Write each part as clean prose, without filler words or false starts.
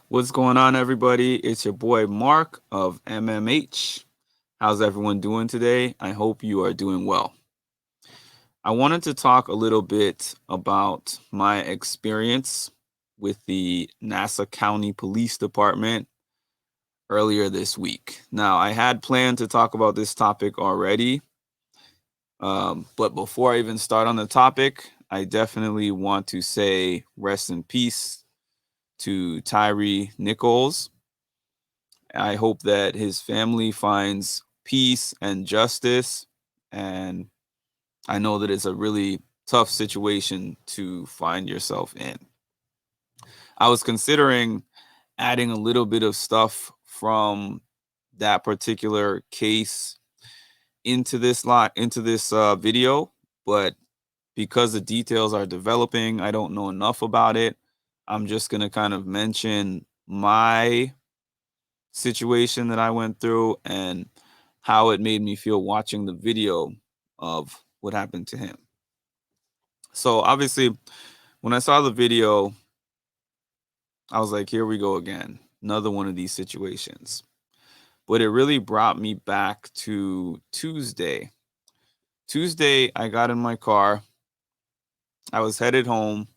What's going on, everybody? It's your boy Mark of MMH. How's everyone doing today? I hope you are doing well. I wanted to talk a little bit about my experience with the Nassau County Police Department earlier this week. Now, I had planned to talk about this topic already, but before I even start on the topic, I definitely want to say rest in peace to Tyre Nichols. I hope that his family finds peace and justice. And I know that it's a really tough situation to find yourself in. I was considering adding a little bit of stuff from that particular case into this video, but because the details are developing, I don't know enough about it. I'm just going to kind of mention my situation that I went through and how it made me feel watching the video of what happened to him. So obviously, when I saw the video, I was like, here we go again. Another one of these situations. But it really brought me back to Tuesday. Tuesday, I got in my car. I was headed home.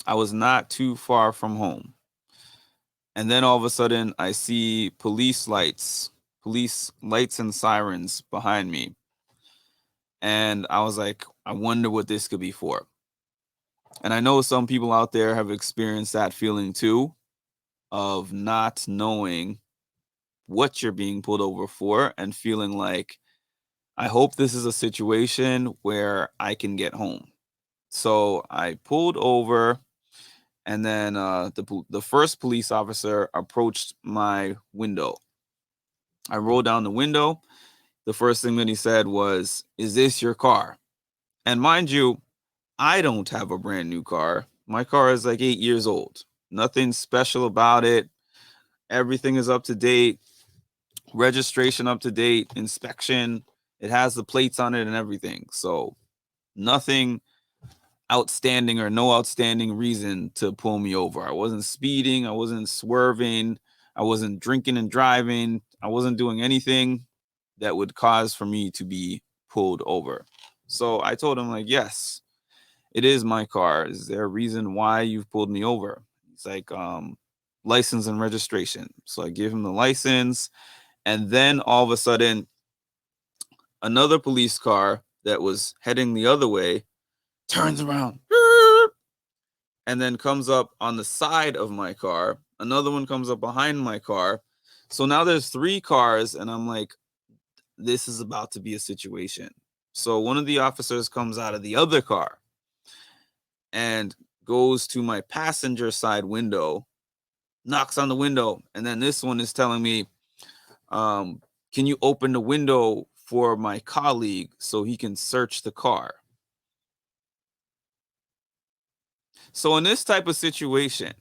I was not too far from home. And then all of a sudden, I see police lights and sirens behind me. And I was like, I wonder what this could be for. And I know some people out there have experienced that feeling too, of not knowing what you're being pulled over for and feeling like, I hope this is a situation where I can get home. So I pulled over, and then the first police officer approached my window. I rolled down the window. The first thing that he said was, "Is this your car?" And mind you, I don't have a brand new car. My car is like 8 years old. Nothing special about it. Everything is up to date. Registration up to date. Inspection. It has the plates on it and everything. So nothing outstanding or no outstanding reason to pull me over. I wasn't speeding. I wasn't swerving. I wasn't drinking and driving. I wasn't doing anything that would cause for me to be pulled over. So I told him, like, yes, it is my car. Is there a reason why you've pulled me over? He's like, license and registration. So I give him the license. And then all of a sudden, another police car that was heading the other way turns around and then comes up on the side of my car. Another one comes up behind my car. So now there's three cars, and I'm like, this is about to be a situation. So one of the officers comes out of the other car and goes to my passenger side window, knocks on the window, and then this one is telling me, um, "Can you open the window for my colleague so he can search the car?" So in this type of situation,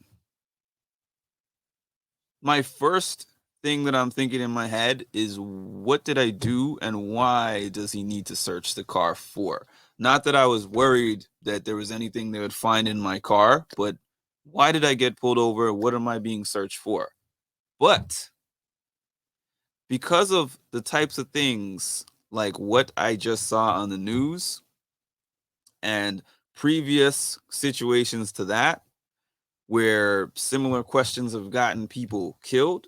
my first thing that I'm thinking in my head is, what did I do and why does he need to search the car for? Not that I was worried that there was anything they would find in my car, but why did I get pulled over? What am I being searched for? But because of the types of things like what I just saw on the news and previous situations to that, where similar questions have gotten people killed,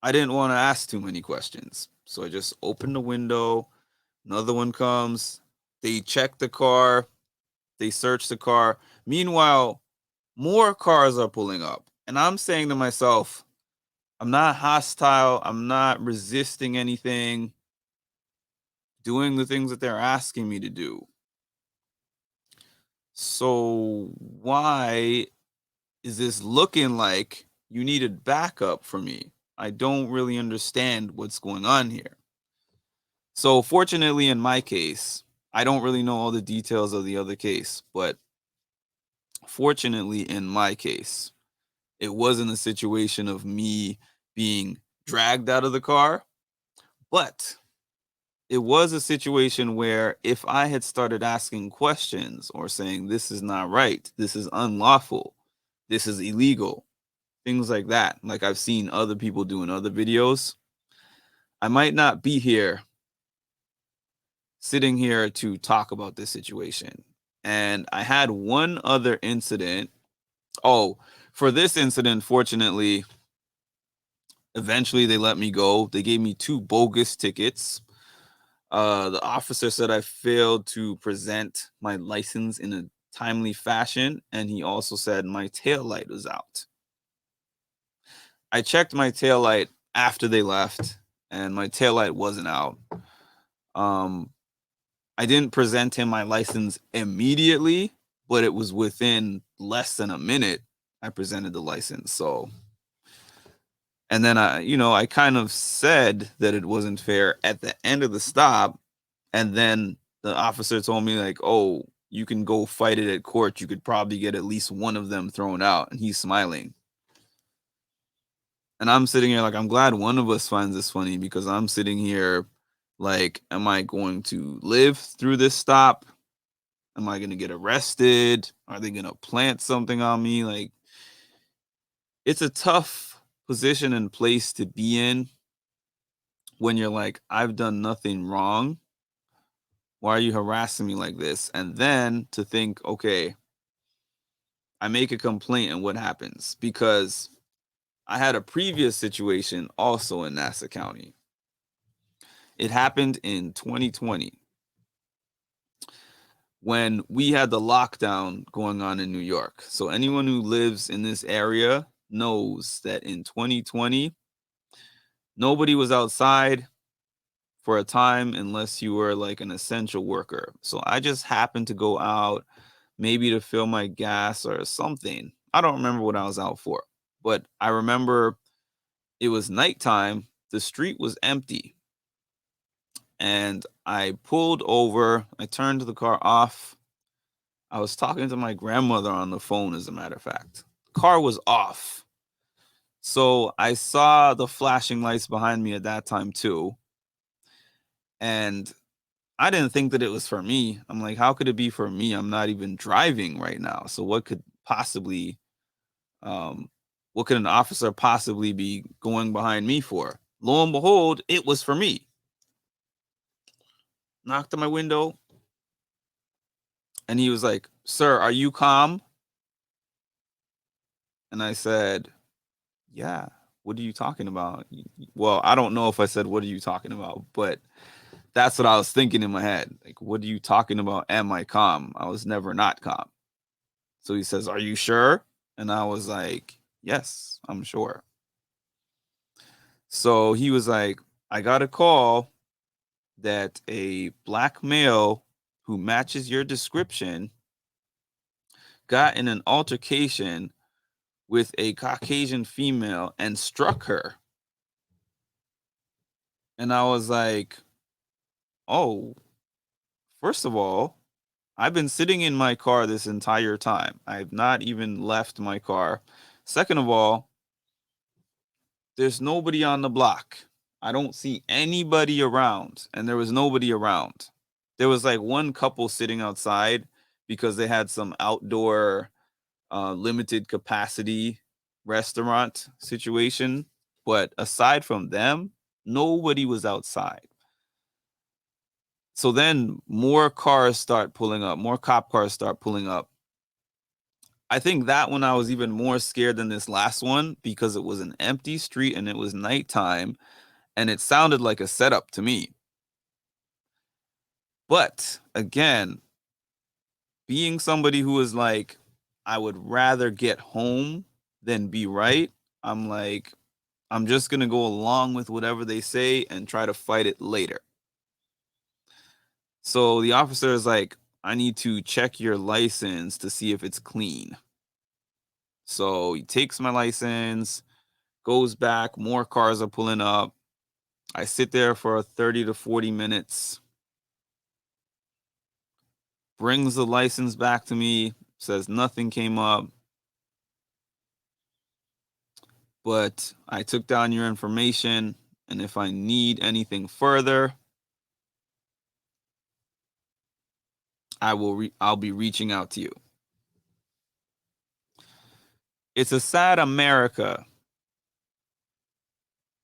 I didn't want to ask too many questions. So I just opened the window. Another one comes. They check the car. They search the car. Meanwhile, more cars are pulling up. And I'm saying to myself, I'm not hostile. I'm not resisting anything, doing the things that they're asking me to do. So why is this looking like you needed backup for me? I don't really understand what's going on here. So fortunately, in my case, I don't really know all the details of the other case, but fortunately, in my case, it wasn't a situation of me being dragged out of the car, but it was a situation where if I had started asking questions or saying, this is not right, this is unlawful, this is illegal, things like that. Like I've seen other people doing other videos. I might not be here sitting here to talk about this situation. And I had one other incident. Oh, for this incident, fortunately, eventually they let me go. They gave me 2 bogus tickets. The officer said I failed to present my license in a timely fashion, and he also said my tail light was out. I checked my tail light after they left, and my tail light wasn't out. Um, I didn't present him my license immediately, but it was within less than a minute I presented the license. So, and then I kind of said that it wasn't fair at the end of the stop, and then the officer told me like, "Oh, you can go fight it at court. You could probably get at least one of them thrown out." And he's smiling. And I'm sitting here like, I'm glad one of us finds this funny, because I'm sitting here like, am I going to live through this stop? Am I going to get arrested? Are they going to plant something on me? Like, it's a tough position and place to be in when you're like, I've done nothing wrong. Why are you harassing me like this? And then to think, okay, I make a complaint and what happens? Because I had a previous situation also in Nassau County. It happened in 2020 when we had the lockdown going on in New York. So anyone who lives in this area knows that in 2020, nobody was outside for a time unless you were like an essential worker. So I just happened to go out maybe to fill my gas or something. I don't remember what I was out for, but I remember it was nighttime. The street was empty. And I pulled over. I turned the car off. I was talking to my grandmother on the phone, as a matter of fact. Car was off. So I saw the flashing lights behind me at that time too. And I didn't think that it was for me. I'm like, how could it be for me? I'm not even driving right now. So um what could an officer possibly be going behind me for? Lo and behold, it was for me. Knocked on my window and he was like, "Sir, are you calm?" And I said, "Yeah. What are you talking about?" Well, I don't know if I said, "What are you talking about?" But that's what I was thinking in my head. Like, what are you talking about? Am I calm? I was never not calm. So he says, "Are you sure?" And I was like, "Yes, I'm sure." So he was like, "I got a call that a black male who matches your description got in an altercation with a Caucasian female and struck her." And I was like, "Oh, first of all, I've been sitting in my car this entire time. I've not even left my car. Second of all, there's nobody on the block. I don't see anybody around." And there was nobody around. There was like one couple sitting outside because they had some outdoor limited capacity restaurant situation. But aside from them, nobody was outside. So then more cars start pulling up, more cop cars start pulling up. I think that one I was even more scared than this last one because it was an empty street and it was nighttime and it sounded like a setup to me. But again, being somebody who is like, I would rather get home than be right, I'm like, I'm just going to go along with whatever they say and try to fight it later. So the officer is like, I need to check your license to see if it's clean. So he takes my license, goes back, more cars are pulling up. I sit there for 30 to 40 minutes, brings the license back to me, says nothing came up, but I took down your information, and if I need anything further, I'll be reaching out to you. it's a sad America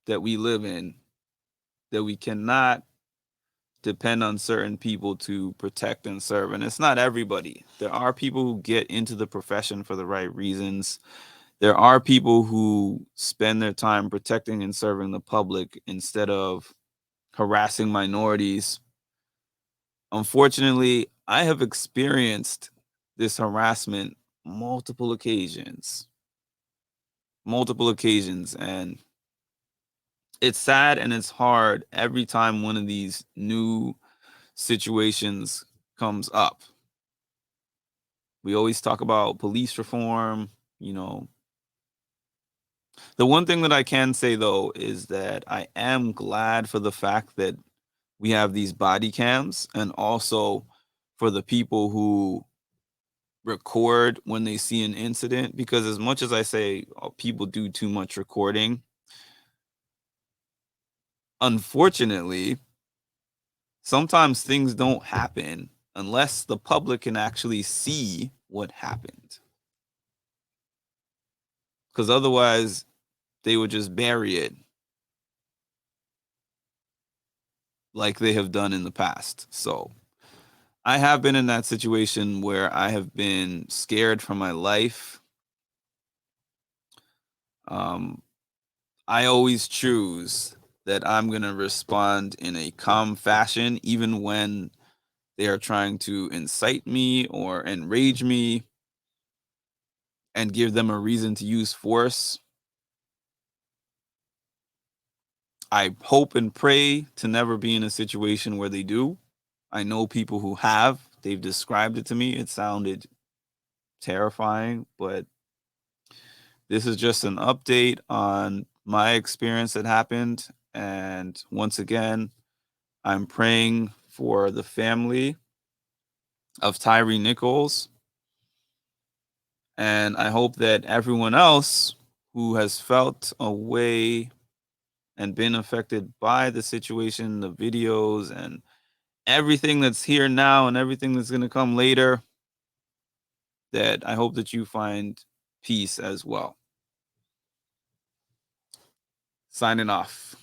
that we live in, that we cannot depend on certain people to protect and serve. And it's not everybody. There are people who get into the profession for the right reasons. There are people who spend their time protecting and serving the public instead of harassing minorities. Unfortunately, I have experienced this harassment multiple occasions, and it's sad and it's hard every time one of these new situations comes up. We always talk about police reform, you know. The one thing that I can say though is that I am glad for the fact that we have these body cams, and also for the people who record when they see an incident, because as much as I say, oh, people do too much recording, unfortunately, sometimes things don't happen unless the public can actually see what happened. Because otherwise, they would just bury it like they have done in the past. So I have been in that situation where I have been scared for my life. Um, I always choose that I'm going to respond in a calm fashion, even when they are trying to incite me or enrage me and give them a reason to use force. I hope and pray to never be in a situation where they do. I know people who have. They've described it to me. It sounded terrifying, but this is just an update on my experience that happened. And once again, I'm praying for the family of Tyre Nichols. And I hope that everyone else who has felt a way and been affected by the situation, the videos, and everything that's here now and everything that's going to come later, that I hope that you find peace as well. Signing off.